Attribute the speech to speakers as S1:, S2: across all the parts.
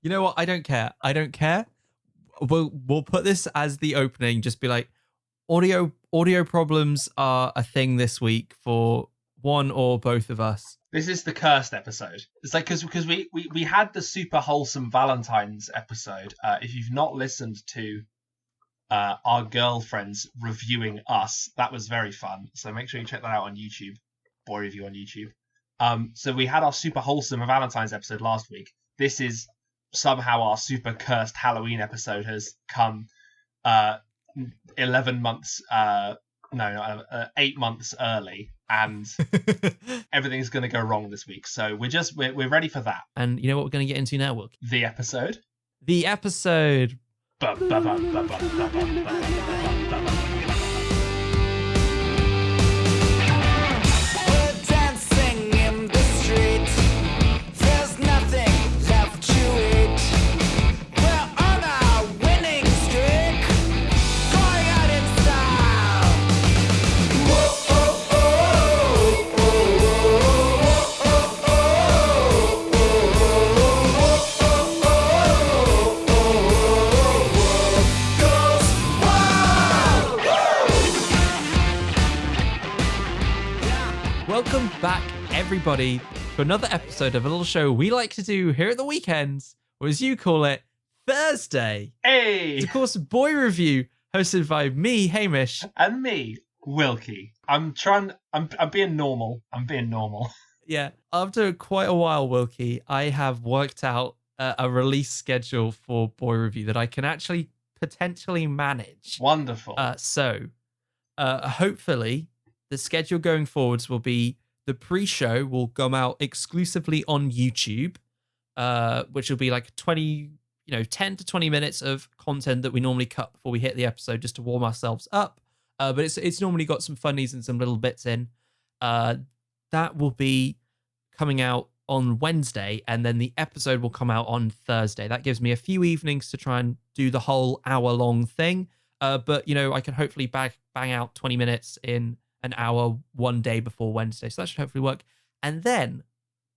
S1: You know what? I don't care. I don't care. We'll put this as the opening. Just be like, audio problems are a thing this week for one or both of us.
S2: This is the cursed episode. It's like because we had the super wholesome Valentine's episode. If you've not listened to our girlfriends reviewing us, that was very fun. So make sure you check that out on YouTube. Boy Review on YouTube. So we had our super wholesome Valentine's episode last week. This is somehow our super cursed Halloween episode has come 11 months, 8 months early, and everything's going to go wrong this week. So we're ready for that.
S1: And you know what we're going to get into now, Wilkie?
S2: The episode.
S1: The episode. Welcome back, everybody, to another episode of a little show we like to do here at the weekends, or as you call it, Thursday.
S2: Hey!
S1: It's, of course, Boy Review, hosted by me, Hamish.
S2: And me, Wilkie. I'm being normal.
S1: Yeah, after quite a while, Wilkie, I have worked out a release schedule for Boy Review that I can actually potentially manage.
S2: Wonderful.
S1: So, hopefully, the schedule going forwards will be the pre-show will come out exclusively on YouTube, which will be like 10 to 20 minutes of content that we normally cut before we hit the episode just to warm ourselves up. But it's normally got some funnies and some little bits in. That will be coming out on Wednesday, and then the episode will come out on Thursday. That gives me a few evenings to try and do the whole hour-long thing. But, I can hopefully bang out 20 minutes in an hour one day before Wednesday. So that should hopefully work. And then,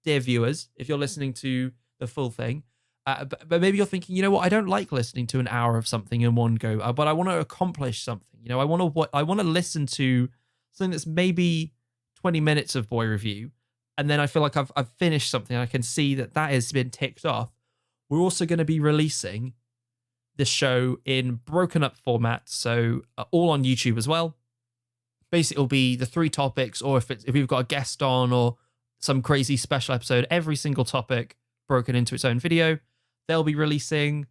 S1: dear viewers, if you're listening to the full thing, but maybe you're thinking, you know what, I don't like listening to an hour of something in one go, but I want to accomplish something. I want to listen to something that's maybe 20 minutes of Boy Review, and then I feel like I've finished something. I can see that has been ticked off. We're also going to be releasing the show in broken up format, so all on YouTube as well. Basically, it'll be the 3 topics, or if we've got a guest on or some crazy special episode, every single topic broken into its own video. They'll be releasing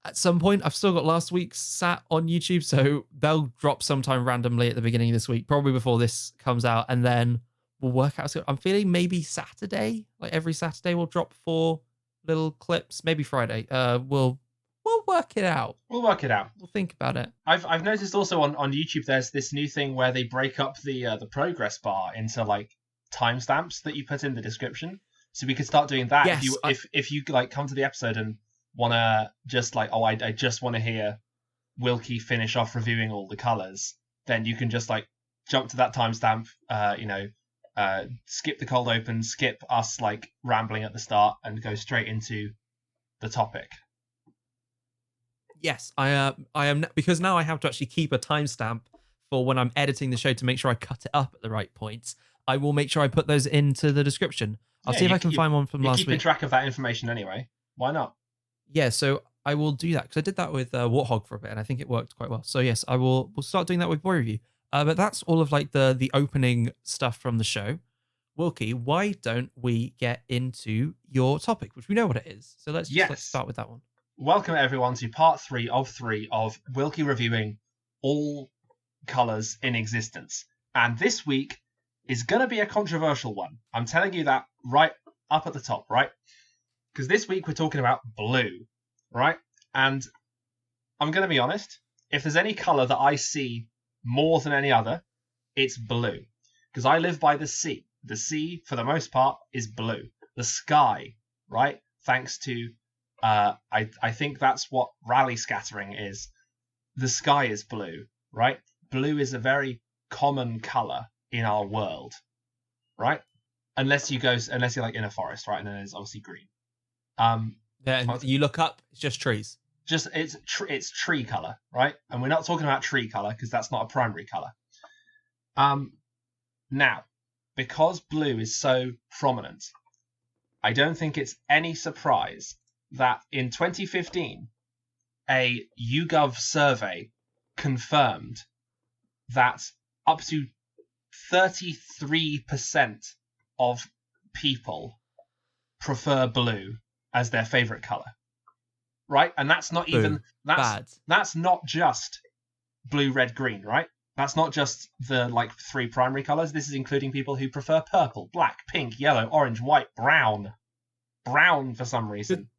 S1: at some point. I've still got last week's sat on YouTube, so they'll drop sometime randomly at the beginning of this week, probably before this comes out, and then we'll work out. So I'm feeling maybe Saturday, like every Saturday we'll drop 4 little clips, maybe Friday. We'll work it out. We'll think about it.
S2: I've noticed also on YouTube there's this new thing where they break up the progress bar into like timestamps that you put in the description. So we could start doing that.
S1: Yes,
S2: if you like come to the episode and wanna just like, I just want to hear Wilkie finish off reviewing all the colors, then you can just like jump to that timestamp. Skip the cold open, skip us like rambling at the start, and go straight into the topic.
S1: Yes, I am, because now I have to actually keep a timestamp for when I'm editing the show to make sure I cut it up at the right points. I will make sure I put those into the description. I'll see if I can find one from last week.
S2: You're keeping track of that information anyway. Why not?
S1: Yeah, so I will do that, because I did that with Warthog for a bit, and I think it worked quite well. So yes, we'll start doing that with Boy Review. But that's all of like the opening stuff from the show. Wilkie, why don't we get into your topic, which we know what it is? So let's start with that one.
S2: Welcome everyone to part 3 of Wilkie reviewing all colours in existence. And this week is going to be a controversial one. I'm telling you that right up at the top, right? Because this week we're talking about blue, right? And I'm going to be honest, if there's any colour that I see more than any other, it's blue. Because I live by the sea. The sea, for the most part, is blue. The sky, right? Thanks to I think that's what rally scattering is. The sky is blue, right? Blue is a very common color in our world, right? Unless you're like in a forest, right? And then there's obviously green.
S1: Yeah, and you look up, it's just trees.
S2: Just it's tree color, right? And we're not talking about tree color because that's not a primary color. Now, because blue is so prominent, I don't think it's any surprise that in 2015, a YouGov survey confirmed that up to 33% of people prefer blue as their favorite color. Right? And that's not even that's not just blue, red, green, right? That's not just the like 3 primary colors. This is including people who prefer purple, black, pink, yellow, orange, white, brown. Brown for some reason.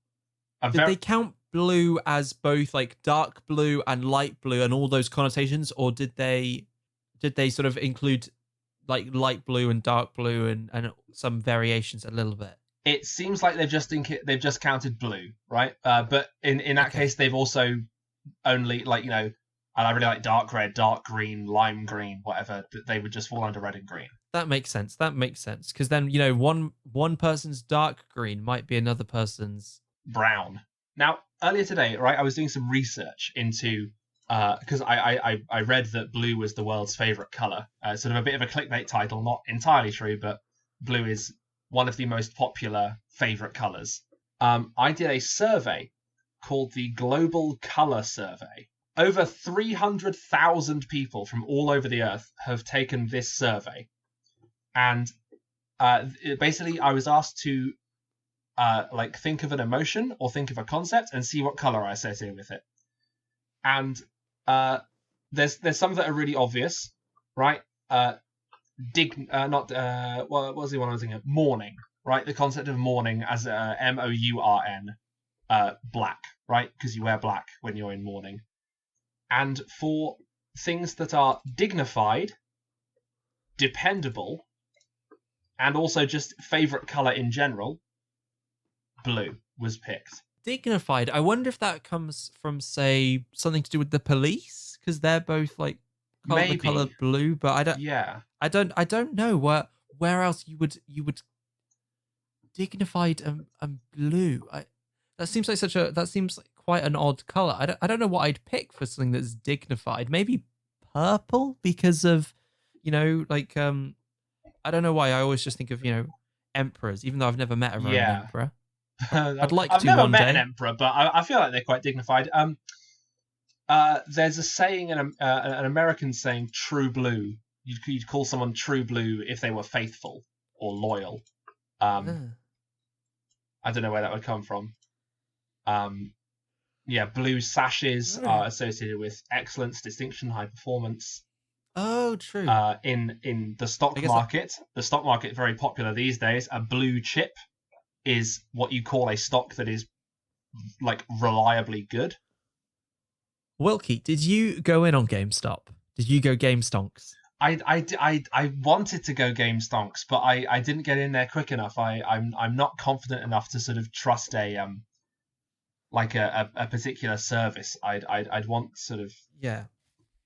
S1: Did they count blue as both like dark blue and light blue and all those connotations, or did they sort of include like light blue and dark blue and some variations a little bit?
S2: It seems like they've just counted blue, right? But in that case, they've also only like, you know, and I really like dark red, dark green, lime green, whatever. They would just fall under red and green.
S1: That makes sense. Because then, you know, one person's dark green might be another person's
S2: brown. Now, earlier today, right, I was doing some research into because I read that blue was the world's favorite color. Sort of a bit of a clickbait title, not entirely true, but blue is one of the most popular favorite colors. I did a survey called the Global Color Survey. Over 300,000 people from all over the earth have taken this survey. And basically, I was asked to like think of an emotion or think of a concept and see what color I associate with it. And there's some that are really obvious, right? What was the one I was thinking of? Mourning, right? The concept of mourning as MOURN, black, right? Because you wear black when you're in mourning. And for things that are dignified, dependable, and also just favorite color in general, blue was picked.
S1: Dignified. I wonder if that comes from, say, something to do with the police, because they're both like the color blue. But I don't.
S2: Yeah.
S1: I don't know where else you would dignified and blue. That seems like quite an odd color. I don't know what I'd pick for something that's dignified. Maybe purple because of, you know, like I don't know why I always just think of, you know, emperors, even though I've never met a Roman emperor. I'd like
S2: I've
S1: to
S2: never
S1: one
S2: met
S1: day.
S2: an emperor, but I feel like they're quite dignified. There's a saying, an American saying, "True blue." You'd call someone true blue if they were faithful or loyal. I don't know where that would come from. Yeah, blue sashes are associated with excellence, distinction, high performance.
S1: Oh, true.
S2: In the stock market, the stock market very popular these days. A blue chip is what you call a stock that is like reliably good.
S1: Wilkie, did you go in on GameStop? Did you go Game Stonks?
S2: I wanted to go Game Stonks, but I didn't get in there quick enough. I'm not confident enough to sort of trust a particular service. I'd want sort of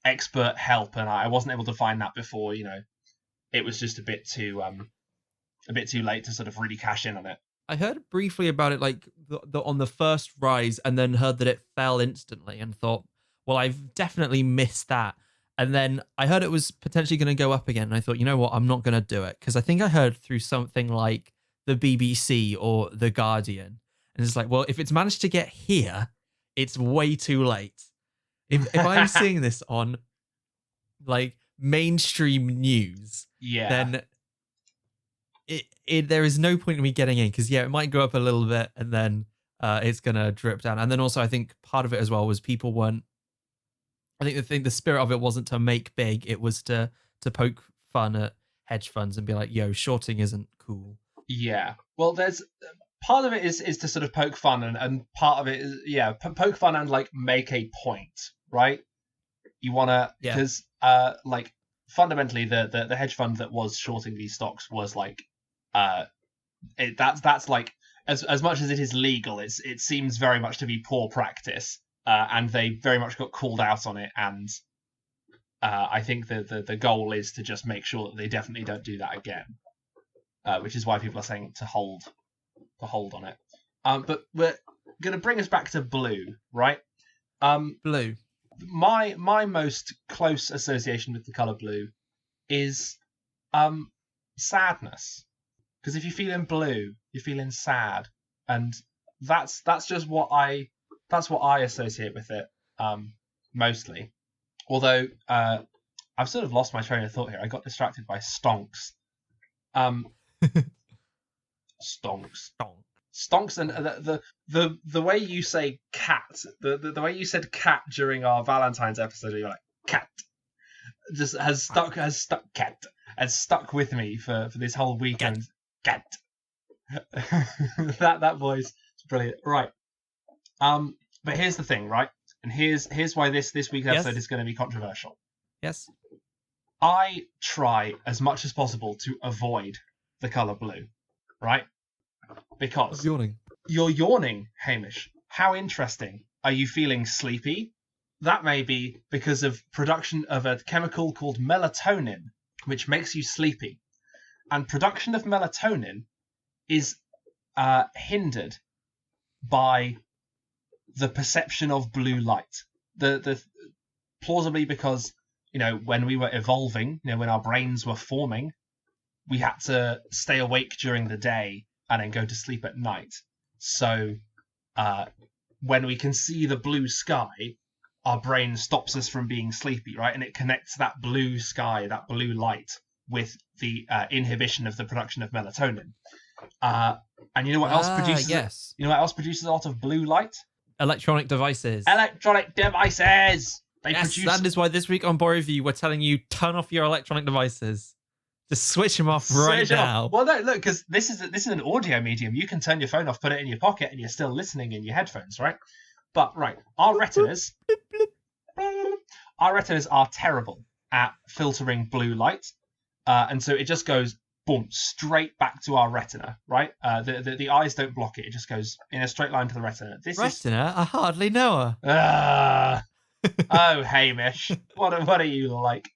S2: expert help, and I wasn't able to find that before. You know, it was just a bit too late to sort of really cash in on it.
S1: I heard briefly about it, like on the first rise, and then heard that it fell instantly, and thought, well, I've definitely missed that. And then I heard it was potentially going to go up again, and I thought, you know what, I'm not going to do it, because I think I heard through something like the BBC or the Guardian, and it's like, well, if it's managed to get here, it's way too late. If I'm seeing this on like mainstream news, then there is no point in me getting in, because it might go up a little bit and then it's gonna drip down. And then also I think part of it as well was people weren't. I think the spirit of it wasn't to make big; it was to poke fun at hedge funds and be like, "Yo, shorting isn't cool." Yeah.
S2: Well, there's part of it is to sort of poke fun, and part of it is poke fun and like make a point, right? You wanna because like fundamentally the hedge fund that was shorting these stocks was like that's like as much as it is legal, it seems very much to be poor practice, and they very much got called out on it, and I think the goal is to just make sure that they definitely don't do that again, which is why people are saying to hold on it. But gonna bring us back to blue, right?
S1: Blue.
S2: My most close association with the color blue is sadness. Because if you're feeling blue, you're feeling sad, and that's just what I associate with it mostly. Although I've sort of lost my train of thought here. I got distracted by stonks. Stonks. Stonks, and the way you say cat, the way you said cat during our Valentine's episode, you're like cat, just has stuck with me for this whole weekend. Cat. that voice is brilliant. Right. But here's the thing, right? And here's why this week's episode is going to be controversial.
S1: Yes.
S2: I try as much as possible to avoid the color blue, right? Because
S1: I'm yawning.
S2: You're yawning, Hamish. How interesting. Are you feeling sleepy? That may be because of production of a chemical called melatonin, which makes you sleepy. And production of melatonin is hindered by the perception of blue light. The plausibly because, when we were evolving, when our brains were forming, we had to stay awake during the day and then go to sleep at night. So when we can see the blue sky, our brain stops us from being sleepy, right? And it connects that blue sky, that blue light, with the inhibition of the production of melatonin. And you know what else produces?
S1: Yes.
S2: You know what else produces a lot of blue light?
S1: Electronic devices.
S2: Electronic devices.
S1: Yes, that is why this week on Boy Review we're telling you turn off your electronic devices. Just switch them off right now.
S2: Well, no, look, because this is an audio medium. You can turn your phone off, put it in your pocket, and you're still listening in your headphones, right? But right, our retinas are terrible at filtering blue light, and so it just goes boom straight back to our retina, right? The eyes don't block it; it just goes in a straight line to the retina.
S1: Retina? I hardly know her.
S2: Oh, Hamish, what are you like?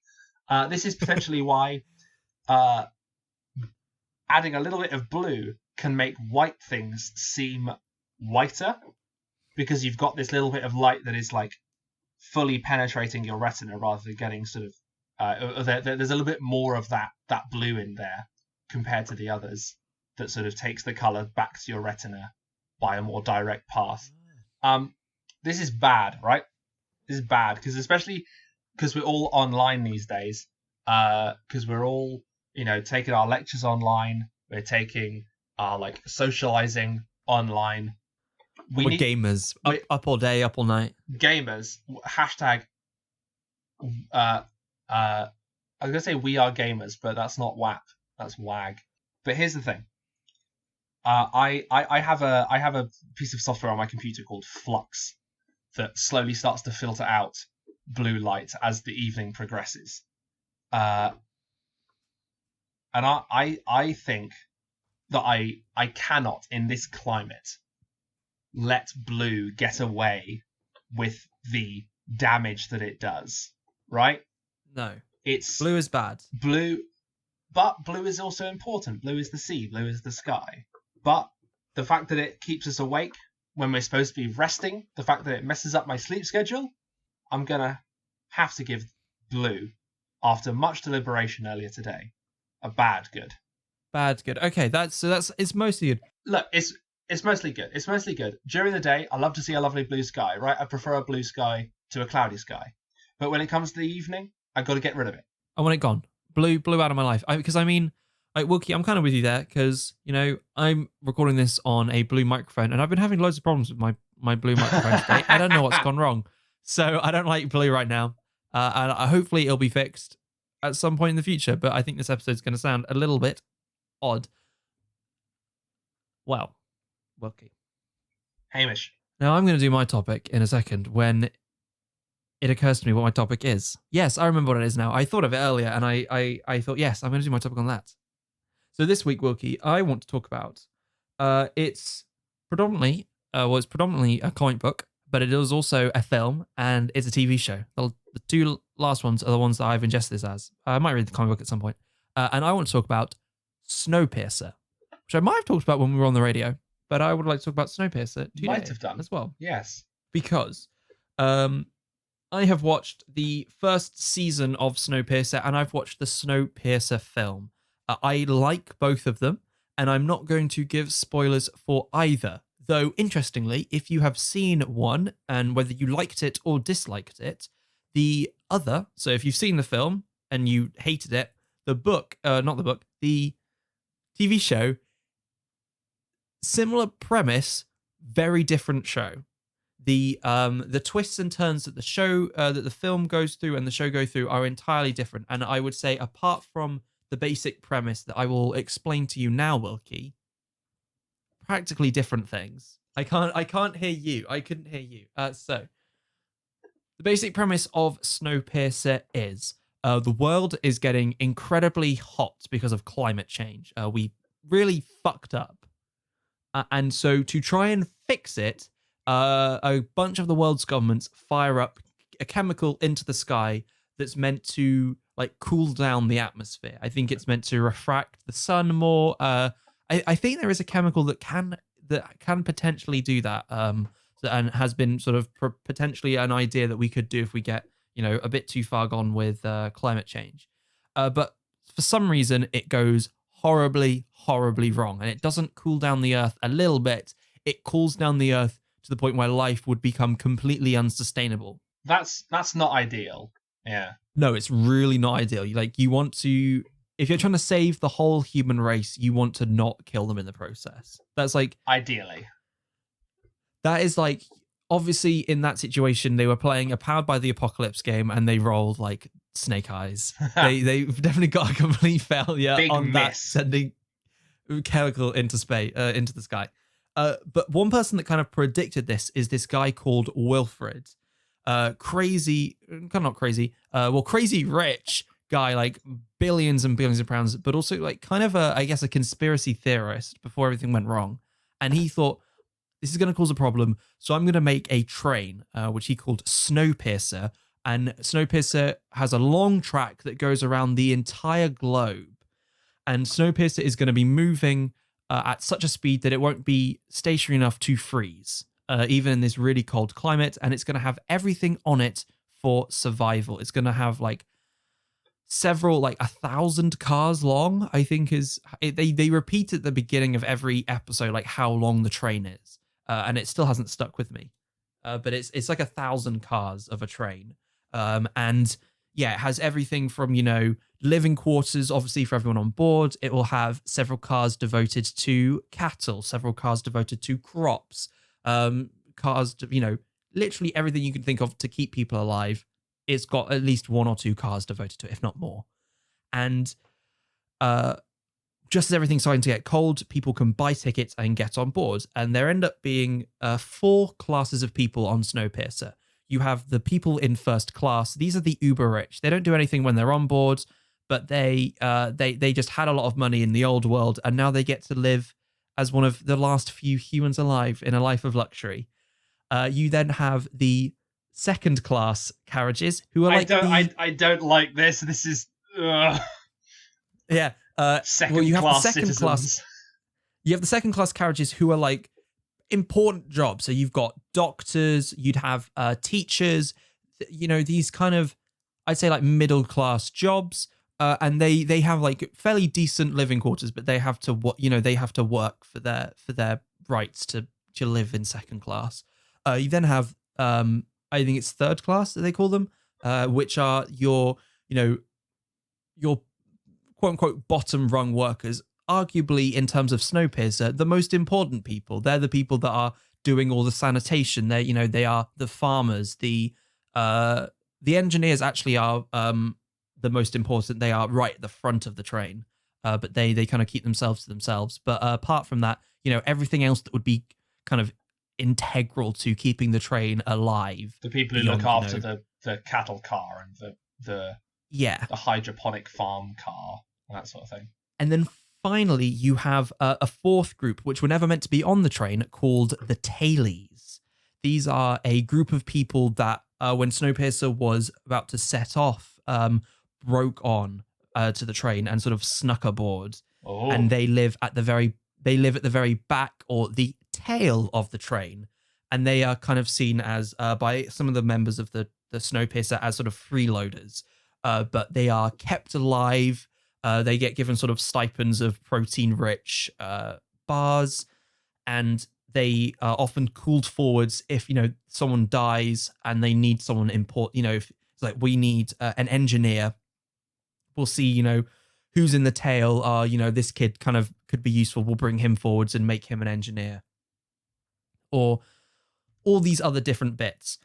S2: This is potentially why adding a little bit of blue can make white things seem whiter, because you've got this little bit of light that is like fully penetrating your retina rather than getting sort of there's a little bit more of that blue in there compared to the others that sort of takes the color back to your retina by a more direct path. This is bad, right? This is bad especially because we're all online these days, because we're all taking our lectures online, we're taking our socializing online.
S1: We're gamers. Up all day, up all night.
S2: Gamers. Hashtag. I was gonna say we are gamers, but that's not WAP. That's WAG. But here's the thing. I have a piece of software on my computer called Flux that slowly starts to filter out blue light as the evening progresses. And I think that I cannot, in this climate, let blue get away with the damage that it does, right?
S1: No. Blue is bad.
S2: But blue is also important. Blue is the sea, blue is the sky. But the fact that it keeps us awake when we're supposed to be resting, the fact that it messes up my sleep schedule, I'm gonna have to give blue, after much deliberation earlier today, a bad good.
S1: Bad good. Okay, it's mostly good.
S2: Look, it's mostly good. It's mostly good. During the day, I love to see a lovely blue sky, right? I prefer a blue sky to a cloudy sky. But when it comes to the evening, I've got to get rid of it.
S1: I want it gone. Blue out of my life. Because Wilkie, I'm kind of with you there, because, I'm recording this on a blue microphone, and I've been having loads of problems with my blue microphone today. I don't know what's gone wrong. So I don't like blue right now. And hopefully it'll be fixed at some point in the future, but I think this episode's going to sound a little bit odd. Well, Wilkie.
S2: Hamish.
S1: Now I'm going to do my topic in a second when it occurs to me what my topic is. Yes, I remember what it is now. I thought of it earlier, and I thought, yes, I'm going to do my topic on that. So this week, Wilkie, I want to talk about, it's predominantly a comic book, but it is also a film, and it's a TV show. The two last ones are the ones that I've ingested this as. I might read the comic book at some point. And I want to talk about Snowpiercer, which I might have talked about when we were on the radio. but I would like to talk about Snowpiercer today
S2: Might have done
S1: as well.
S2: Yes.
S1: Because I have watched the first season of Snowpiercer and I've watched the Snowpiercer film. I like both of them, and I'm not going to give spoilers for either. Though, interestingly, if you have seen one and whether you liked it or disliked it, the other, so if you've seen the film and you hated it, the book, not the book, the TV show, similar premise, very different show. The twists and turns that the show that the film goes through and the show go through are entirely different. And I would say, apart from the basic premise that I will explain to you now, Wilkie, practically different things. I can't hear you. I couldn't hear you. So the basic premise of Snowpiercer is the world is getting incredibly hot because of climate change. We really fucked up. And so to try and fix it, a bunch of the world's governments fire up a chemical into the sky that's meant to like cool down the atmosphere. I think it's meant to refract the sun more. I think there is a chemical that can potentially do that. And has been sort of potentially an idea that we could do if we get a bit too far gone with climate change. But for some reason, it goes horribly, horribly wrong, and it doesn't cool down the earth a little bit. It cools down the earth to the point where life would become completely unsustainable.
S2: That's not ideal. Yeah.
S1: No, it's really not ideal. You want to, if you're trying to save the whole human race, you want to not kill them in the process. That's like
S2: ideally.
S1: That is like, obviously in that situation they were playing a Powered by the Apocalypse game and they rolled like snake eyes. They've definitely got a complete failure
S2: Big
S1: on
S2: miss.
S1: that, sending chemical into space, into the sky. But one person that kind of predicted this is this guy called Wilfred. Crazy rich guy, like billions and billions of pounds, but also like kind of I guess a conspiracy theorist before everything went wrong. And he thought, this is going to cause a problem, so I'm going to make a train, which he called Snowpiercer. And Snowpiercer has a long track that goes around the entire globe. And Snowpiercer is going to be moving at such a speed that it won't be stationary enough to freeze, even in this really cold climate. And it's going to have everything on it for survival. It's going to have like several, like 1,000 cars long, I think they repeat at the beginning of every episode, like how long the train is. And it still hasn't stuck with me. But it's like 1,000 cars of a train. And yeah, it has everything from, living quarters, obviously, for everyone on board. It will have several cars devoted to cattle, several cars devoted to crops, cars, literally everything you can think of to keep people alive. It's got at least one or two cars devoted to it, if not more. And just as everything's starting to get cold, people can buy tickets and get on board. And there end up being 4 classes of people on Snowpiercer. You have the people in first class. These are the uber rich. They don't do anything when they're on board, but they just had a lot of money in the old world, and now they get to live as one of the last few humans alive in a life of luxury. You then have the second class carriages who are
S2: I don't like this. This is
S1: yeah.
S2: Second class citizens.
S1: You have the second class carriages who are like important jobs. So you've got doctors, you'd have teachers, these kind of, I'd say like middle class jobs. And they have like fairly decent living quarters, but they have to work for their rights to live in second class. You then have I think it's third class that they call them, which are your quote unquote bottom rung workers. Arguably, in terms of Snowpiercer, the most important people. They're the people that are doing all the sanitation. They are the farmers. The engineers actually are the most important. They are right at the front of the train, but they kind of keep themselves to themselves. But apart from that, everything else that would be kind of integral to keeping the train alive.
S2: The people who look after the cattle car and the hydroponic farm car, that sort of thing.
S1: And then finally, you have a fourth group, which were never meant to be on the train, called the Tailies. These are a group of people that, when Snowpiercer was about to set off, broke on to the train and sort of snuck aboard.
S2: Oh.
S1: And they live at the very back, or the tail of the train, and they are kind of seen as by some of the members of the Snowpiercer as sort of freeloaders, but they are kept alive. They get given sort of stipends of protein-rich bars, and they are often called forwards if someone dies and they need someone important. If it's like we need an engineer, we'll see who's in the tail. This kid kind of could be useful. We'll bring him forwards and make him an engineer, or all these other different bits.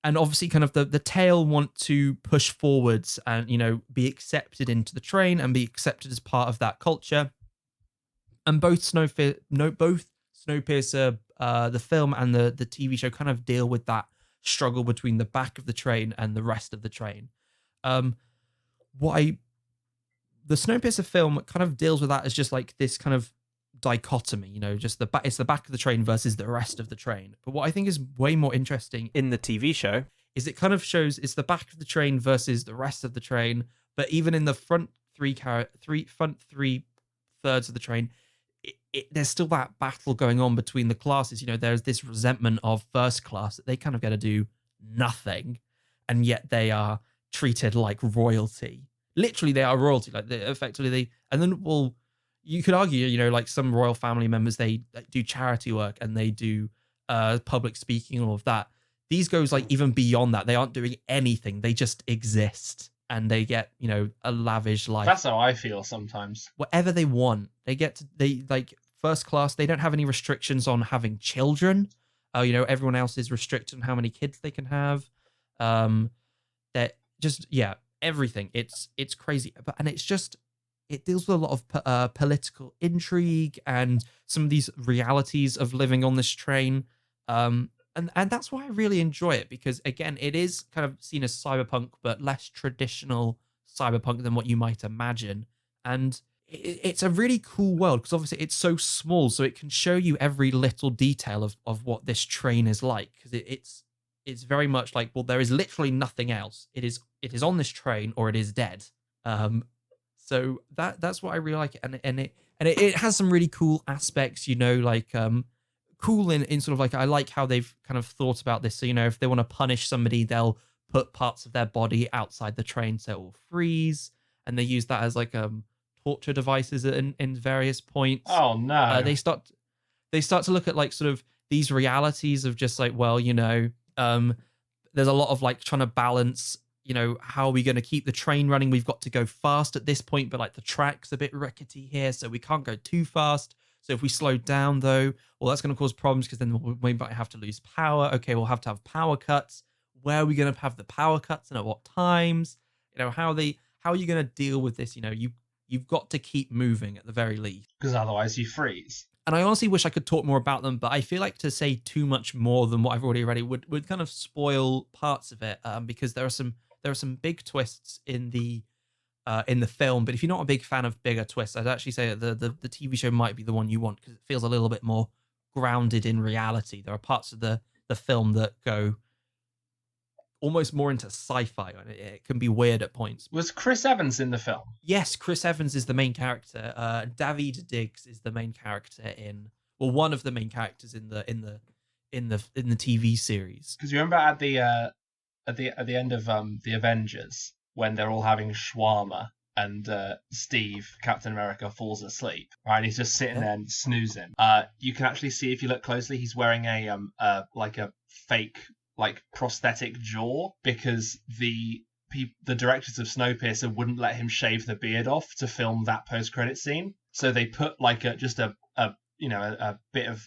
S1: And obviously kind of the tail want to push forwards and, be accepted into the train and be accepted as part of that culture. And both Snowpiercer, the film and the TV show kind of deal with that struggle between the back of the train and the rest of the train. The Snowpiercer film kind of deals with that as just like this kind of dichotomy, just it's the back of the train versus the rest of the train. But what I think is way more interesting
S3: in the TV show
S1: is it kind of shows it's the back of the train versus the rest of the train. But even in the front three thirds of the train, there's still that battle going on between the classes. There's this resentment of first class that they kind of get to do nothing, and yet they are treated like royalty. Literally, they are royalty. Like and then you could argue, like some royal family members, they do charity work and they do public speaking and all of that. These goes like even beyond that. They aren't doing anything. They just exist and they get, a lavish life.
S2: That's how I feel sometimes.
S1: Whatever they want. They like first class. They don't have any restrictions on having children. Everyone else is restricted on how many kids they can have. That just, everything. It's crazy. And it deals with a lot of political intrigue and some of these realities of living on this train. And that's why I really enjoy it, because again, it is kind of seen as cyberpunk, but less traditional cyberpunk than what you might imagine. And it's a really cool world because obviously it's so small, so it can show you every little detail of what this train is like. Because it's very much like, well, there is literally nothing else. It is on this train or it is dead. So that's what I really like, and it has some really cool aspects, cool in sort of like, I like how they've kind of thought about this. So, if they want to punish somebody, they'll put parts of their body outside the train so it will freeze, and they use that as like torture devices in various points.
S2: Oh no!
S1: They start to look at like sort of these realities of just like, well, there's a lot of like trying to balance. How are we going to keep the train running? We've got to go fast at this point, but like the track's a bit rickety here, so we can't go too fast. So if we slow down though, well, that's going to cause problems because then we might have to lose power. Okay, we'll have to have power cuts. Where are we going to have the power cuts and at what times? How are you going to deal with this? You've got to keep moving at the very least.
S2: Because otherwise you freeze.
S1: And I honestly wish I could talk more about them, but I feel like to say too much more than what I've already read would kind of spoil parts of it, because there are some big twists in the film. But if you're not a big fan of bigger twists, I'd actually say that the TV show might be the one you want, because it feels a little bit more grounded in reality. There are parts of the film that go almost more into sci-fi, and it can be weird at points.
S2: Was Chris Evans in the film?
S1: Yes, Chris Evans is the main character. David Diggs is the main character one of the main characters in the TV series.
S2: Because you remember at the end of the Avengers, when they're all having shawarma and Steve, Captain America, falls asleep, right? And he's just sitting there and snoozing. You can actually see, if you look closely, he's wearing a fake prosthetic jaw, because the directors of Snowpiercer wouldn't let him shave the beard off to film that post-credit scene. So they put like a bit of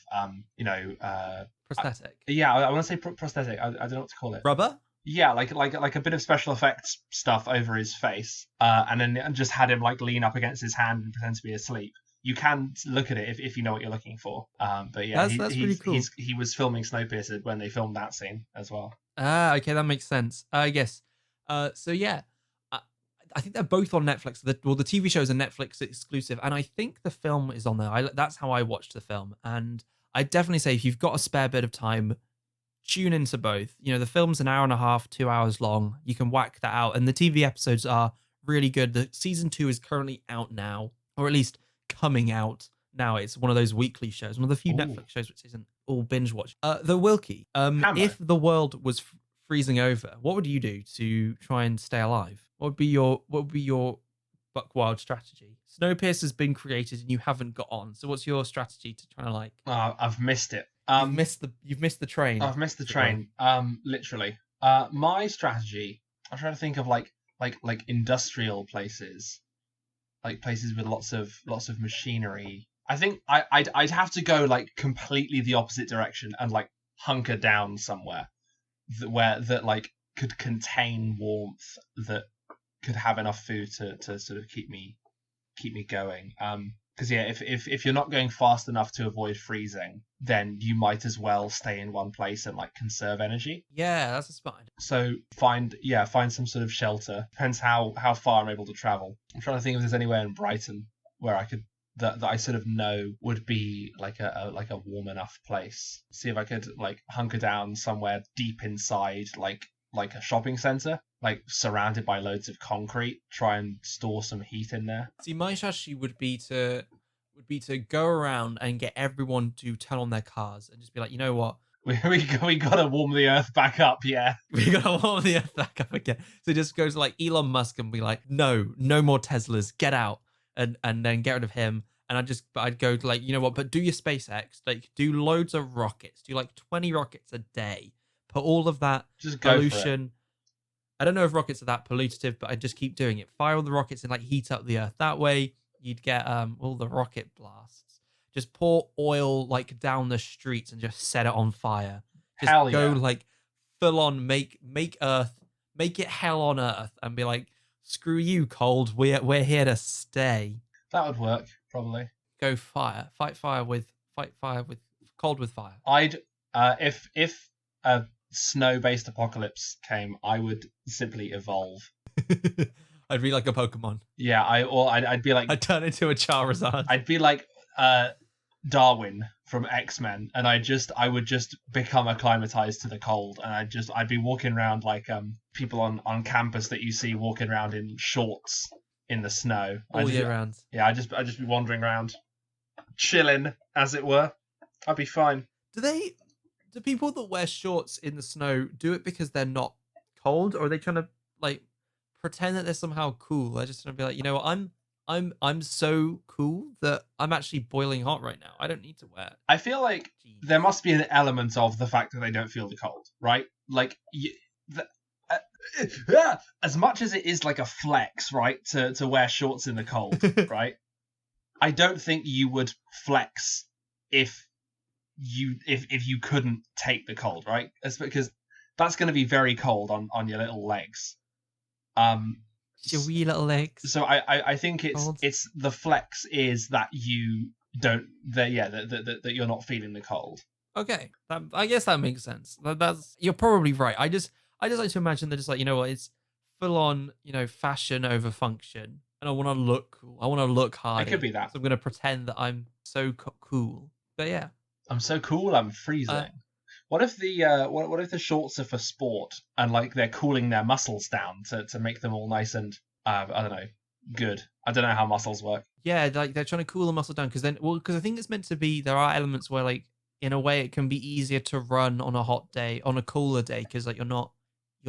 S1: prosthetic.
S2: I want to say prosthetic. I don't know what to call it.
S1: Rubber.
S2: Yeah, like a bit of special effects stuff over his face, and then just had him like lean up against his hand and pretend to be asleep. You can look at it if you know what you're looking for. But yeah,
S1: that's pretty cool.
S2: He was filming Snowpiercer when they filmed that scene as well.
S1: Okay, that makes sense. I guess. So yeah, I think they're both on Netflix. The TV show is a Netflix exclusive, and I think the film is on there. That's how I watched the film, and I definitely say if you've got a spare bit of time, tune into both. The film's an hour and a half, 2 hours long. You can whack that out, and the TV episodes are really good. The season 2 is currently out now, or at least coming out now it's one of those weekly shows, one of the few
S2: Ooh.
S1: Netflix shows which isn't all binge watch. The Wilkie.
S2: Hamo.
S1: If the world was freezing over, what would you do to try and stay alive? What would be your buck wild strategy? Snowpiercer's been created and you haven't got on. So what's your strategy to try to like?
S2: I've missed it.
S1: You've missed the train.
S2: I've missed the train. Literally. My strategy. I'm trying to think of like industrial places, like places with lots of machinery. I think I'd have to go like completely the opposite direction and like hunker down somewhere that like could contain warmth, that could have enough food to sort of keep me going. Because if you're not going fast enough to avoid freezing, then you might as well stay in one place and like conserve energy.
S1: Yeah, that's a smart idea.
S2: So find some sort of shelter. Depends how far I'm able to travel. I'm trying to think if there's anywhere in Brighton where I could that I sort of know would be like a warm enough place. See if I could like hunker down somewhere deep inside like a shopping center, like surrounded by loads of concrete, try and store some heat in there.
S1: See, my strategy would be to go around and get everyone to turn on their cars and just be like, you know what?
S2: We gotta warm the earth back up, yeah.
S1: We gotta warm the earth back up again. So just go to like Elon Musk and be like, no more Teslas, get out, and then get rid of him. And I'd go to like, you know what? But do your SpaceX, like do loads of rockets, do like 20 rockets a day. Put all of that
S2: just go
S1: pollution. I don't know if rockets are that pollutive, but I just keep doing it. Fire all the rockets and like heat up the earth. That way you'd get all the rocket blasts. Just pour oil like down the streets and just set it on fire. Just
S2: hell
S1: go
S2: yeah.
S1: like full on make Earth, make it hell on Earth, and be like, screw you, cold. We're here to stay.
S2: That would work probably.
S1: Go fight fire with cold with fire.
S2: I'd if a snow-based apocalypse came, I would simply evolve.
S1: I'd be like a Pokemon.
S2: Yeah, I'd be like
S1: I'd turn into a Charizard.
S2: I'd be like Darwin from X-Men, and I would just become acclimatized to the cold, and I'd be walking around like people on campus that you see walking around in shorts in the snow
S1: all year round.
S2: Yeah, I'd just be wandering around, chilling, as it were. I'd be fine.
S1: Do people that wear shorts in the snow do it because they're not cold, or are they trying to like pretend that they're somehow cool? They're just gonna be like, you know what, I'm so cool that I'm actually boiling hot right now. I don't need to wear it.
S2: I feel like there must be an element of the fact that they don't feel the cold, right? Like, as much as it is like a flex, right, to wear shorts in the cold, right? I don't think you would flex if you couldn't take the cold, right? It's because that's going to be very cold on your little legs.
S1: Your wee little legs.
S2: So I think it's the flex is that you don't that you're not feeling the cold.
S1: Okay, I guess that makes sense. You're probably right. I just like to imagine that it's like, you know what, it's full on, you know, fashion over function, and I want to look cool. I want to look hard.
S2: It could be that.
S1: So I'm gonna pretend that I'm so cool. But yeah,
S2: I'm so cool. I'm freezing. What if the shorts are for sport and like they're cooling their muscles down to make them all nice and I don't know, good. I don't know how muscles work.
S1: Yeah, like they're trying to cool the muscle down because I think it's meant to be, there are elements where like in a way it can be easier to run on a hot day, on a cooler day, because like your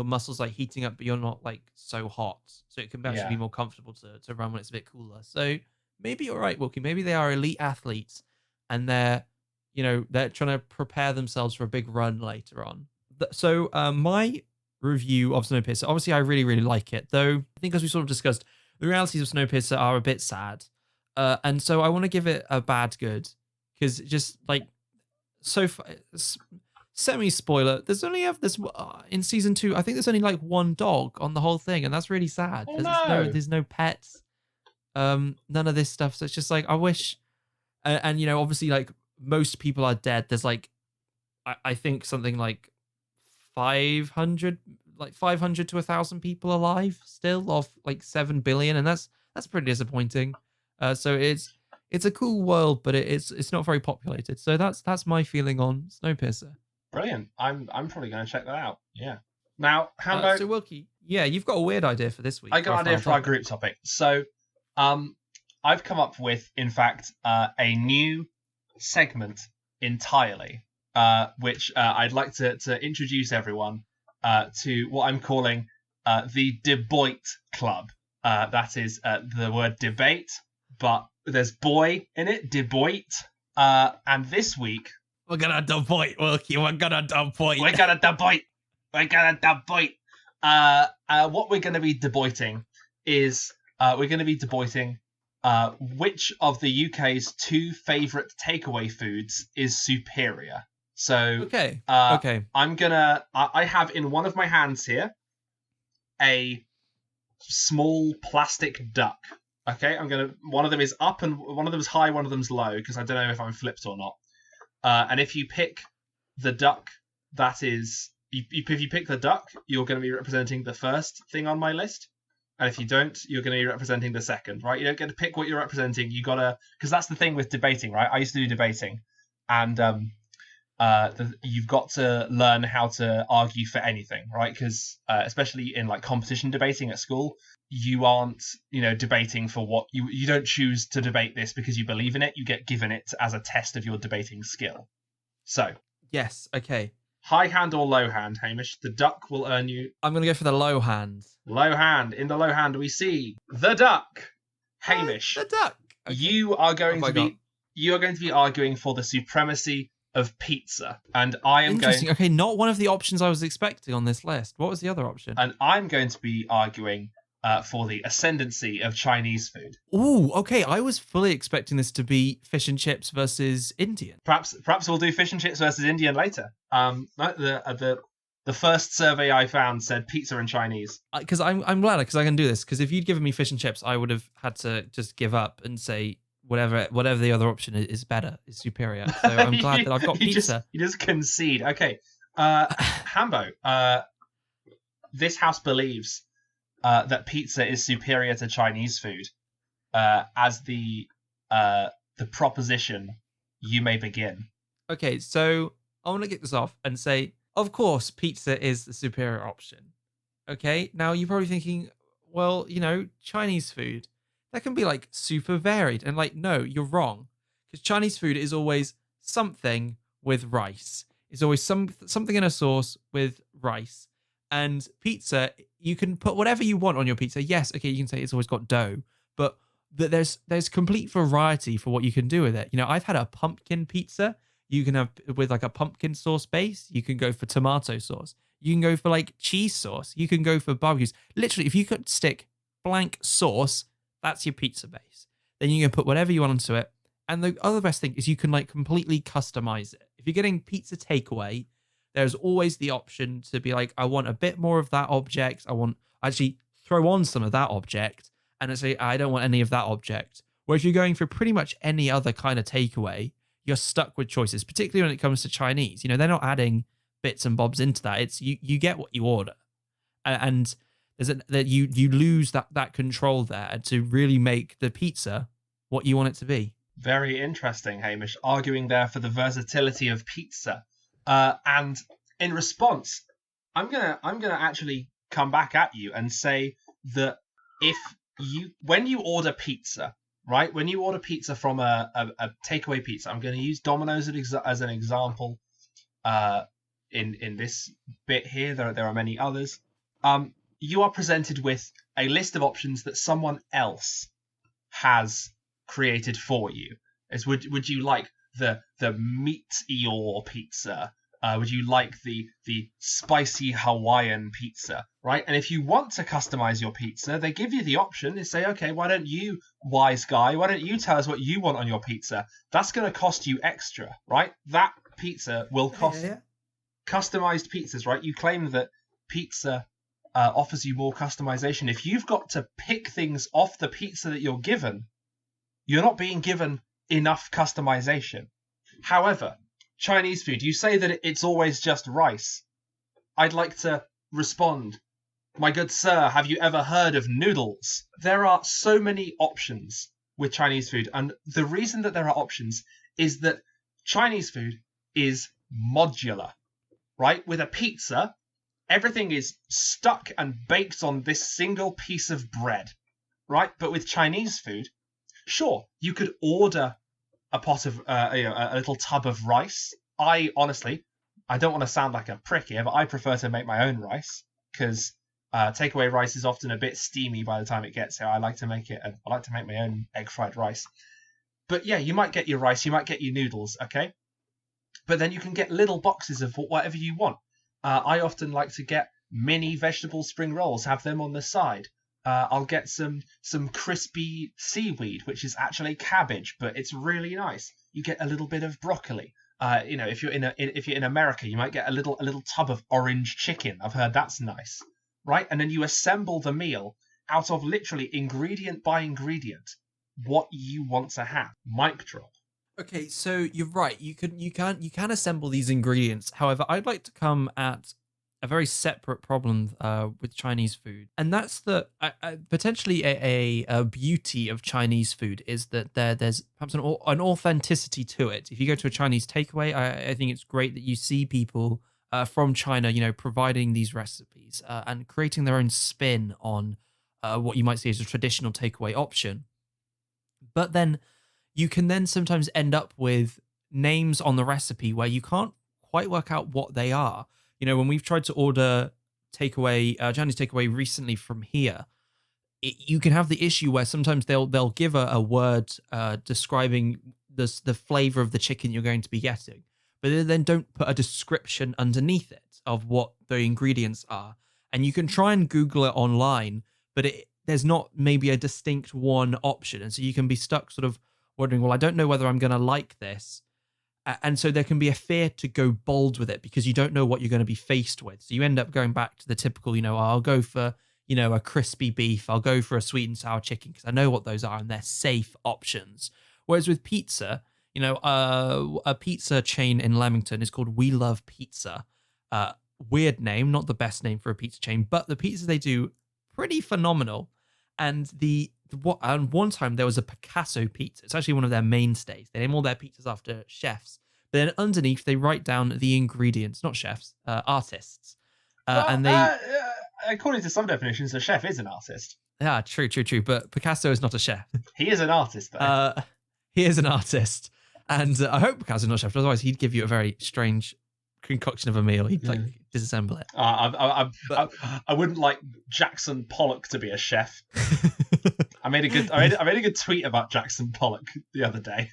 S1: muscles like heating up, but you're not like so hot, so it can actually be more comfortable to run when it's a bit cooler. So maybe you're right, Wilkie. Maybe they are elite athletes and they're trying to prepare themselves for a big run later on. So my review of Snowpiercer, obviously I really, really like it, though I think as we sort of discussed, the realities of Snowpiercer are a bit sad. And so I want to give it a bad good, because just like, so far, semi-spoiler, there's only in season 2, I think there's only like one dog on the whole thing, and that's really sad.
S2: Oh, no.
S1: There's no pets, none of this stuff, so it's just like, I wish, and obviously like most people are dead. There's like, I think something like 500 to 1,000 people alive still, of like 7 billion, and that's pretty disappointing. So it's a cool world, but it's not very populated. So that's my feeling on Snowpiercer.
S2: Brilliant. I'm probably going to check that out. Yeah. Now, how about...
S1: So Wilkie, yeah, you've got a weird idea for this week.
S2: I got an idea for our group topic. So, I've come up with, in fact, a new segment entirely, which I'd like to introduce everyone to what I'm calling the Deboit Club. That is the word debate, but there's boy in it, Deboit. And this week,
S1: we're gonna debate, Wilkie. We're gonna debate.
S2: We're gonna debate. We're gonna debate. What we're gonna be debating is which of the UK's 2 favourite takeaway foods is superior. So
S1: Okay.
S2: I have in one of my hands here a small plastic duck. Okay, one of them is up and one of them is high, one of them's low, because I don't know if I'm flipped or not. And if you pick the duck, that is, if you pick the duck, you're going to be representing the first thing on my list. And if you don't, you're going to be representing the second, right? You don't get to pick what you're representing. You gotta, because that's the thing with debating, right? I used to do debating, and you've got to learn how to argue for anything, right? Because especially in like competition debating at school, you aren't, debating for what you don't choose to debate this because you believe in it. You get given it as a test of your debating skill. So
S1: yes, okay.
S2: High hand or low hand, Hamish? The duck will earn you.
S1: I'm gonna go for the low hand.
S2: Low hand. In the low hand, we see the duck. Hamish,
S1: the duck. Okay.
S2: You are going to be arguing for the supremacy of pizza, and I am
S1: Interesting. Okay, not one of the options I was expecting on this list. What was the other option?
S2: And I'm going to be arguing for the ascendancy of Chinese food.
S1: Ooh, okay. I was fully expecting this to be fish and chips versus Indian.
S2: Perhaps we'll do fish and chips versus Indian later. The first survey I found said pizza and Chinese.
S1: Because I'm glad because I can do this. Because if you'd given me fish and chips, I would have had to just give up and say whatever the other option is better, is superior. So I'm glad that I've got pizza.
S2: You just concede. Okay, Hambo. This house believes that pizza is superior to Chinese food. As the proposition, you may begin.
S1: Okay, so I want to get this off and say, of course, pizza is the superior option. Okay, now you're probably thinking, well, Chinese food, that can be like super varied. And like, no, you're wrong. Because Chinese food is always something with rice. It's always something in a sauce with rice. And pizza, you can put whatever you want on your pizza. Yes, okay, you can say it's always got dough, but there's complete variety for what you can do with it. I've had a pumpkin pizza. You can have with like a pumpkin sauce base. You can go for tomato sauce. You can go for like cheese sauce. You can go for barbecues. Literally, if you could stick blank sauce, that's your pizza base. Then you can put whatever you want onto it. And the other best thing is you can like completely customize it. If you're getting pizza takeaway, there's always the option to be like, I want a bit more of that object. I want actually throw on some of that object. And say, I don't want any of that object. Where if you're going for pretty much any other kind of takeaway, you're stuck with choices, particularly when it comes to Chinese. They're not adding bits and bobs into that. It's you get what you order. And that you lose that control there to really make the pizza what you want it to be.
S2: Very interesting, Hamish. Arguing there for the versatility of pizza. And in response, I'm gonna actually come back at you and say that when you order pizza, right? When you order pizza from a takeaway pizza, I'm going to use Domino's as an example. In this bit here, there are many others. You are presented with a list of options that someone else has created for you. Would you like the meat-eor pizza? Would you like the spicy Hawaiian pizza, right? And if you want to customize your pizza, they give you the option. They say, okay, why don't you, wise guy, why don't you tell us what you want on your pizza? That's going to cost you extra, right? That pizza will cost...
S1: Yeah.
S2: Customized pizzas, right? You claim that pizza offers you more customization. If you've got to pick things off the pizza that you're given, you're not being given enough customization. However, Chinese food, you say that it's always just rice. I'd like to respond, my good sir, have you ever heard of noodles? There are so many options with Chinese food, and the reason that there are options is that Chinese food is modular, right? With a pizza, everything is stuck and baked on this single piece of bread, right? But with Chinese food, Sure, you could order a pot of a little tub of rice. I honestly, I don't want to sound like a prick here, but I prefer to make my own rice because takeaway rice is often a bit steamy by the time it gets here. I like to make my own egg fried rice. But yeah, you might get your rice, you might get your noodles, okay? But then you can get little boxes of whatever you want. I often like to get mini vegetable spring rolls, have them on the side. I'll get some crispy seaweed, which is actually cabbage, but it's really nice. You get a little bit of broccoli. If you're in America, you might get a little tub of orange chicken. I've heard that's nice, right? And then you assemble the meal out of literally ingredient by ingredient what you want to have. Mic drop.
S1: Okay, so you're right. You can assemble these ingredients. However, I'd like to come at a very separate problem with Chinese food, and that's that potentially a beauty of Chinese food is that there's perhaps an authenticity to it. If you go to a Chinese takeaway, I think it's great that you see people from China, providing these recipes and creating their own spin on what you might see as a traditional takeaway option. But then you can then sometimes end up with names on the recipe where you can't quite work out what they are. When we've tried to order Chinese takeaway recently from here, you can have the issue where sometimes they'll give a word describing the flavor of the chicken you're going to be getting, but they then don't put a description underneath it of what the ingredients are. And you can try and Google it online, but there's not maybe a distinct one option. And so you can be stuck sort of wondering, well, I don't know whether I'm going to like this. And so there can be a fear to go bold with it because you don't know what you're going to be faced with. So you end up going back to the typical, I'll go for, a crispy beef. I'll go for a sweet and sour chicken because I know what those are and they're safe options. Whereas with pizza, a pizza chain in Leamington is called We Love Pizza. Weird name, not the best name for a pizza chain, but the pizza they do, pretty phenomenal. And one time there was a Picasso pizza. It's actually one of their mainstays. They name all their pizzas after chefs. But then underneath, they write down the ingredients, not chefs, artists.
S2: According to some definitions, a chef is an artist.
S1: Yeah, true. But Picasso is not a chef.
S2: He is an artist, though.
S1: He is an artist. And I hope Picasso's not a chef, otherwise he'd give you a very strange concoction of a meal. He'd disassemble it.
S2: I wouldn't like Jackson Pollock to be a chef. I made a good tweet about Jackson Pollock the other day,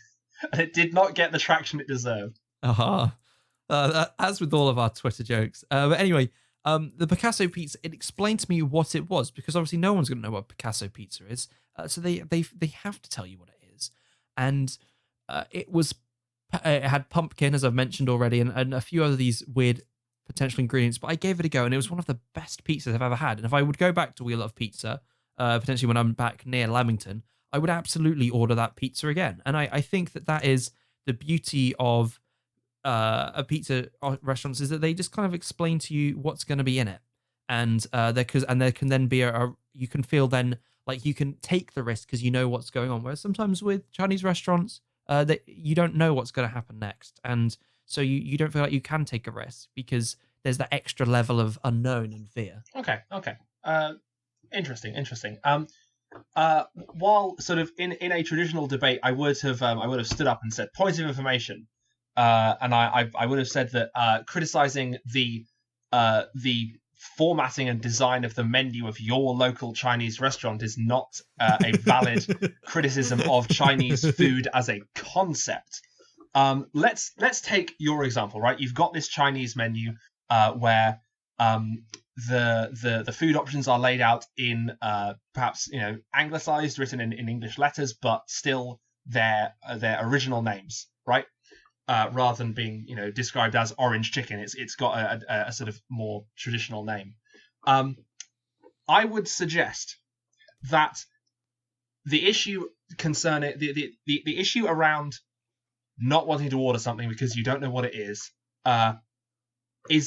S2: and it did not get the traction it deserved.
S1: As with all of our Twitter jokes. But anyway, the Picasso pizza, it explained to me what it was, because obviously no one's going to know what Picasso pizza is. So they have to tell you what it is. And it had pumpkin, as I've mentioned already, and a few other these weird potential ingredients, but I gave it a go, and it was one of the best pizzas I've ever had. And if I would go back to We Love Pizza, potentially when I'm back near Leamington, I would absolutely order that pizza again. And I think that is the beauty of a pizza restaurants, is that they just kind of explain to you what's going to be in it. And there can then be you can feel then like you can take the risk because you know what's going on. Whereas sometimes with Chinese restaurants, that you don't know what's going to happen next. And so you don't feel like you can take a risk because there's that extra level of unknown and fear.
S2: Okay. Interesting. While sort of in a traditional debate, I would have stood up and said point of information, and I would have said that criticizing the formatting and design of the menu of your local Chinese restaurant is not a valid criticism of Chinese food as a concept. Let's take your example, right? You've got this Chinese menu where the food options are laid out in perhaps anglicized, written in English letters, but still their original names, right? Rather than being described as orange chicken, it's got a sort of more traditional name. I would suggest that the issue concerning the issue around not wanting to order something because you don't know what it is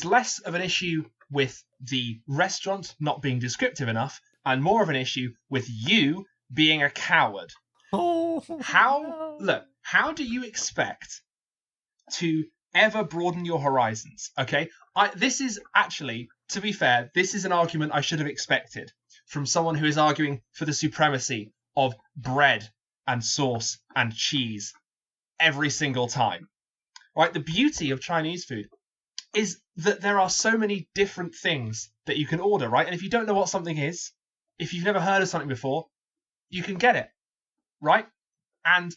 S2: less of an issue with the restaurant not being descriptive enough and more of an issue with you being a coward. How do you expect to ever broaden your horizons? Okay, this is actually, to be fair, this is an argument I should have expected from someone who is arguing for the supremacy of bread and sauce and cheese every single time. Right? The beauty of Chinese food is that there are so many different things that you can order, right? And if you don't know what something is, if you've never heard of something before, you can get it, right? And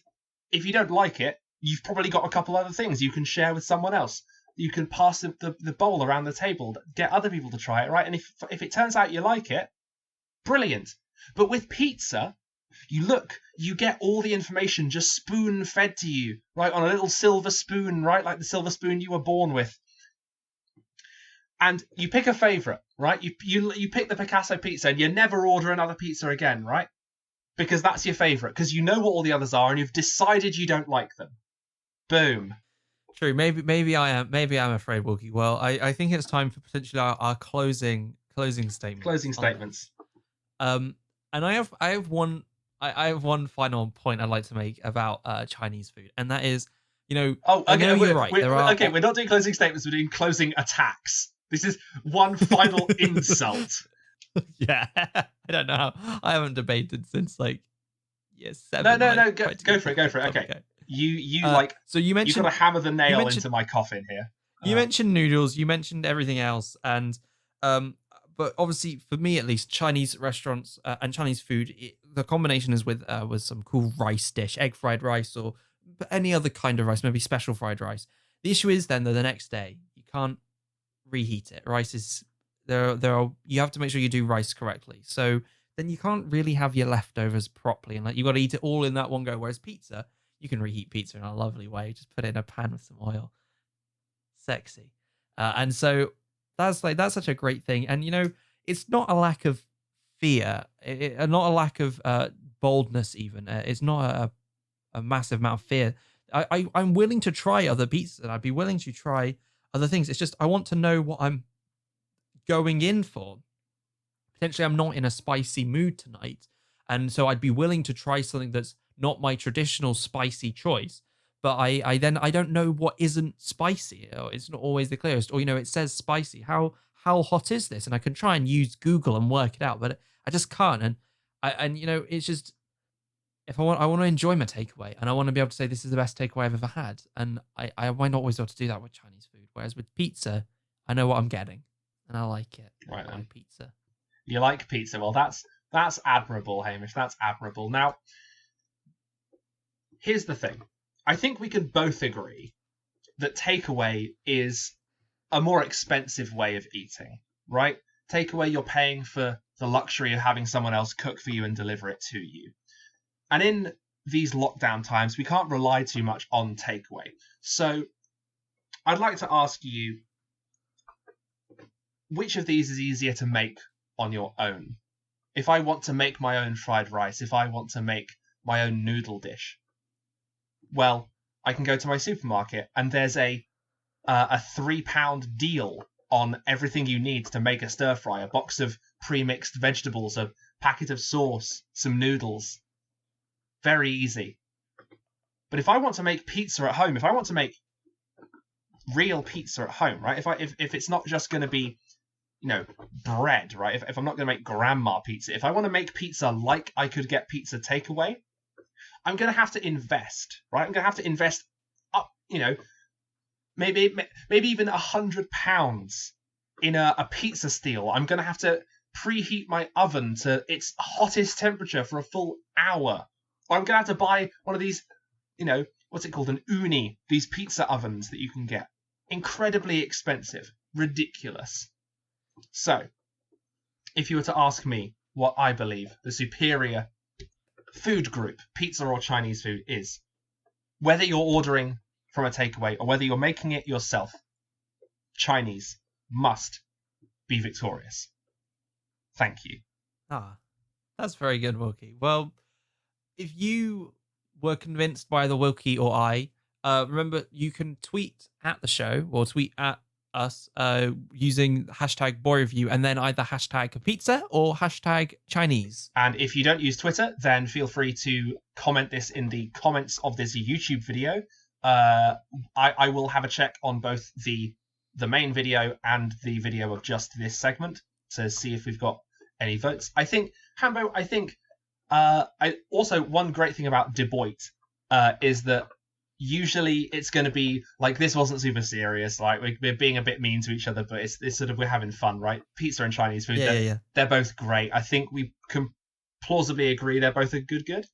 S2: if you don't like it, you've probably got a couple other things you can share with someone else. You can pass the bowl around the table, get other people to try it, right? And if it turns out you like it, brilliant. But with pizza, you get all the information just spoon-fed to you, right? On a little silver spoon, right? Like the silver spoon you were born with. And you pick a favourite, right? You pick the Picasso pizza and you never order another pizza again, right? Because that's your favourite, because you know what all the others are and you've decided you don't like them. Boom.
S1: True. Maybe I'm afraid, Wilkie. Well, I think it's time for potentially our closing statements.
S2: Closing statements.
S1: And I have one final point I'd like to make about Chinese food, and that is, I know you're right.
S2: We're not doing closing statements. We're doing closing attacks. This is one final insult.
S1: Yeah, I don't know how. I haven't debated since 7.
S2: No. Go for it. Okay. You so you mentioned, you've got to hammer the nail into my coffin here.
S1: You mentioned noodles. You mentioned everything else, and but obviously for me at least, Chinese restaurants and Chinese food, the combination is with some cool rice dish, egg fried rice, or any other kind of rice, maybe special fried rice. The issue is then that the next day you can't reheat it. Rice is you have to make sure you do rice correctly. So then you can't really have your leftovers properly, and you got to eat it all in that one go. Whereas pizza, you can reheat pizza in a lovely way. Just put it in a pan with some oil. Sexy. And so that's such a great thing. And it's not a lack of fear, not a lack of boldness even. It's not a massive amount of fear. I'm willing to try other pizzas, and I'd be willing to try other things. It's just I want to know what I'm going in for. Potentially I'm not in a spicy mood tonight, and so I'd be willing to try something that's not my traditional spicy choice. But I don't know what isn't spicy, or it's not always the clearest, or it says spicy. How hot is this? And I can try and use Google and work it out, but I just can't. And it's just, if I want to enjoy my takeaway, and I want to be able to say this is the best takeaway I've ever had, and I might not always be able to do that with Chinese food. Whereas with pizza, I know what I'm getting, and I like it.
S2: Right,
S1: I like pizza.
S2: You like pizza? Well, that's admirable, Hamish. That's admirable. Now, here's the thing. I think we can both agree that takeaway is a more expensive way of eating, right? Takeaway, you're paying for the luxury of having someone else cook for you and deliver it to you. And in these lockdown times, we can't rely too much on takeaway. So I'd like to ask you, which of these is easier to make on your own? If I want to make my own fried rice, if I want to make my own noodle dish, well, I can go to my supermarket and there's a £3 deal on everything you need to make a stir fry, a box of pre-mixed vegetables, a packet of sauce, some noodles. Very easy. But if I want to make pizza at home, if I want to make real pizza at home, right? If it's not just going to be, bread, right? If I'm not going to make grandma pizza, if I want to make pizza like I could get pizza takeaway, I'm going to have to invest, right? I'm going to have to invest up, maybe even £100 in a pizza steel. I'm going to have to preheat my oven to its hottest temperature for a full hour. Or I'm going to have to buy one of these, what's it called? An uni, these pizza ovens that you can get. Incredibly expensive. Ridiculous. So, if you were to ask me what I believe the superior food group, pizza or Chinese food, is, whether you're ordering from a takeaway or whether you're making it yourself, Chinese must be victorious. Thank you.
S1: That's very good, Wilkie. Well, if you were convinced by either Wilkie or I, remember you can tweet at the show or tweet at us using hashtag boy review and then either hashtag pizza or hashtag Chinese.
S2: And if you don't use Twitter, then feel free to comment this in the comments of this YouTube video. I will have a check on both the main video and the video of just this segment to see if we've got any votes. I think, Hambo, I also, one great thing about Du Bois is that usually it's going to be like, this wasn't super serious, like we're being a bit mean to each other, but it's sort of, we're having fun, right? Pizza and Chinese food, they're both great. I think we can plausibly agree they're both a good.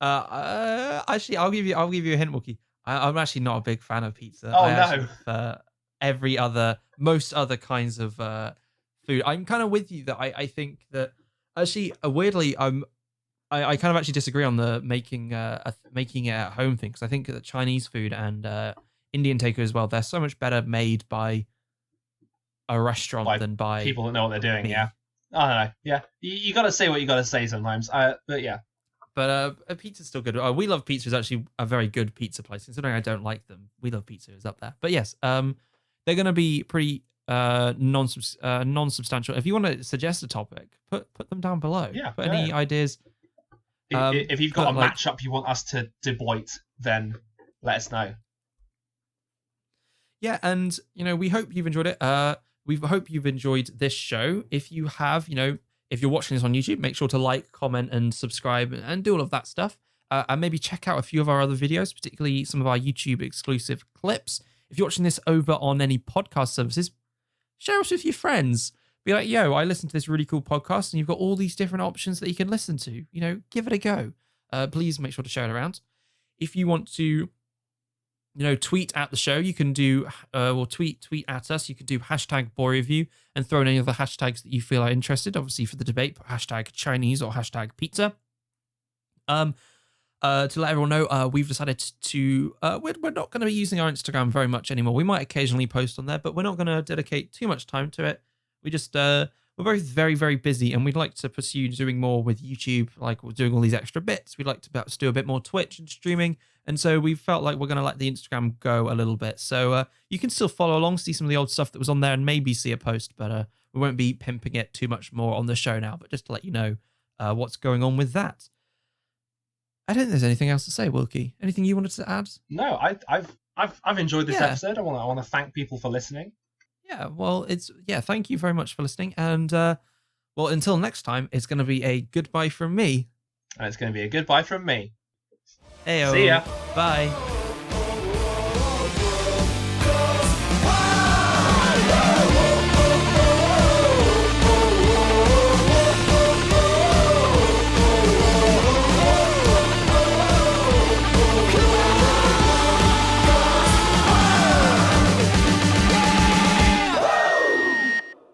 S1: Actually, I'll give you a hint, Wookie. I'm actually not a big fan of pizza.
S2: Oh,
S1: I
S2: no.
S1: actually prefer most other kinds of food. I'm kind of with you that I think that actually, weirdly, I kind of actually disagree on the making it at home thing, because I think that Chinese food and Indian takeaway as well, they're so much better made by a restaurant than by
S2: people that know what they're doing.
S1: me.
S2: Yeah, I don't know. Yeah, you got to say what you got to say sometimes. But yeah.
S1: But a pizza's still good. We Love Pizza is actually a very good pizza place. Considering I don't like them, We Love Pizza is up there. But yes, they're going to be pretty non-substantial. If you want to suggest a topic, put them down below.
S2: Yeah.
S1: Put any ideas.
S2: If you've got a matchup you want us to debate, then let us know.
S1: Yeah, and we hope you've enjoyed it. We hope you've enjoyed this show. If you have, if you're watching this on YouTube, make sure to like, comment, and subscribe, and do all of that stuff. And maybe check out a few of our other videos, particularly some of our YouTube exclusive clips. If you're watching this over on any podcast services, share us with your friends. Be like, yo, I listened to this really cool podcast, and you've got all these different options that you can listen to. Give it a go. Please make sure to share it around. If you want to, tweet at the show, you can do, or tweet at us. You can do #BoyReview and throw in any other hashtags that you feel are interested. Obviously, for the debate, put #Chinese or #pizza. To let everyone know, we've decided to, we're not going to be using our Instagram very much anymore. We might occasionally post on there, but we're not going to dedicate too much time to it. We just, we're both very, very busy, and we'd like to pursue doing more with YouTube, like we're doing all these extra bits. We'd like to perhaps do a bit more Twitch and streaming. And so we felt like we're going to let the Instagram go a little bit. So you can still follow along, see some of the old stuff that was on there, and maybe see a post, but we won't be pimping it too much more on the show now, but just to let you know what's going on with that. I don't think there's anything else to say, Wilkie. Anything you wanted to add?
S2: No, I've enjoyed this episode. I want to thank people for listening.
S1: Yeah, well, thank you very much for listening. And well, until next time, it's going to be a goodbye from me.
S2: And it's going to be a goodbye from me.
S1: Heyo.
S2: See ya.
S1: Bye.